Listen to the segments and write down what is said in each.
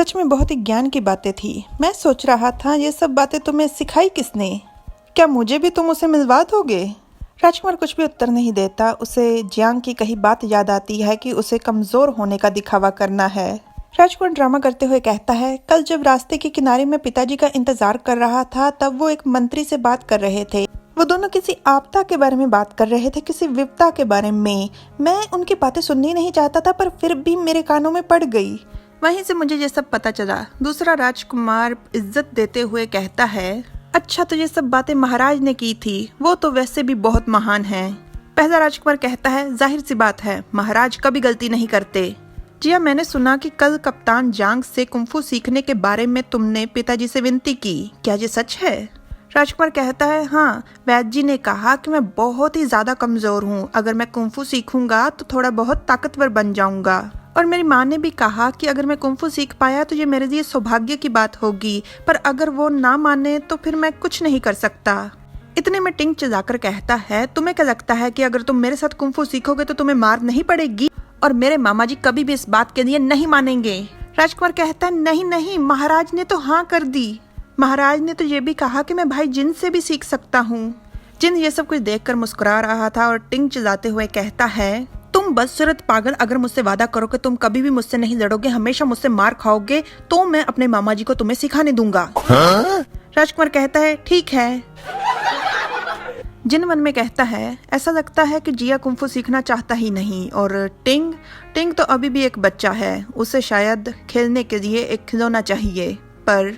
सच में बहुत ही ज्ञान की बातें थी। मैं सोच रहा था ये सब बातें तुम्हें सिखाई किसने? क्या मुझे भी तुम उसे मिलवा दोगे? राजकुमार कुछ भी उत्तर नहीं देता। उसे जियांग की कही बात याद आती है कि उसे कमजोर होने का दिखावा करना है। राजकुमार ड्रामा करते हुए कहता है, कल जब रास्ते के किनारे में पिताजी का इंतजार कर रहा था तब वो एक मंत्री से बात कर रहे थे। वो दोनों किसी आपदा के बारे में बात कर रहे थे, किसी विपदा के बारे में। मैं उनकी बातें सुननी नहीं चाहता था पर फिर भी मेरे कानों में पड़ गई। वहीं से मुझे ये सब पता चला। दूसरा राजकुमार इज्जत देते हुए कहता है, अच्छा तो ये सब बातें महाराज ने की थी, वो तो वैसे भी बहुत महान हैं। पहला राजकुमार कहता है, जाहिर सी बात है महाराज कभी गलती नहीं करते। जी हाँ, मैंने सुना कि कल कप्तान जांग से कुंफू सीखने के बारे में तुमने पिताजी से विनती की, क्या ये सच है? राजकुमार कहता है, हाँ, वैद्य जी ने कहा कि मैं बहुत ही ज्यादा कमजोर हूँ, अगर मैं कुंफू सीखूंगा तो थोड़ा बहुत ताकतवर बन जाऊंगा। और मेरी माँ ने भी कहा कि अगर मैं कुंफू सीख पाया तो ये मेरे लिए सौभाग्य की बात होगी, पर अगर वो ना माने तो फिर मैं कुछ नहीं कर सकता। इतने में टिंग चिल्लाकर कहता है, तुम्हें क्या लगता है कि अगर तुम मेरे साथ कुंफू सीखोगे तो तुम्हें मार नहीं पड़ेगी? और मेरे मामा जी कभी भी इस बात के लिए नहीं मानेंगे। राजकुमार कहता है, नहीं नहीं, महाराज ने तो हाँ कर दी। महाराज ने तो ये भी कहा कि मैं भाई जिन से भी सीख सकता हूँ। जिन ये सब कुछ देखकर मुस्कुरा रहा था और टिंग चिल्लाते हुए कहता है, तुम बदसूरत पागल, अगर मुझसे वादा करो कि तुम कभी भी मुझसे नहीं लड़ोगे, हमेशा मुझसे मार खाओगे, तो मैं अपने मामा जी को तुम्हें सिखाने दूंगा। राजकुमार कहता है, ठीक है। जिन मन में कहता है, ऐसा लगता है कि जिया कुंफू सीखना चाहता ही नहीं। और टिंग तो अभी भी एक बच्चा है, उसे शायद खेलने के लिए एक खिलौना चाहिए। पर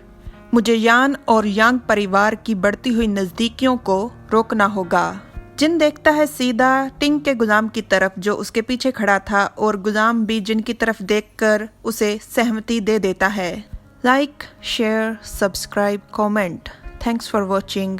मुझे यान और यांग परिवार की बढ़ती हुई नजदीकियों को रोकना होगा। जिन देखता है सीधा टिंग के गुलाम की तरफ जो उसके पीछे खड़ा था, और गुलाम भी जिन की तरफ देखकर उसे सहमति दे देता है। Like, share, subscribe, comment. Thanks for watching.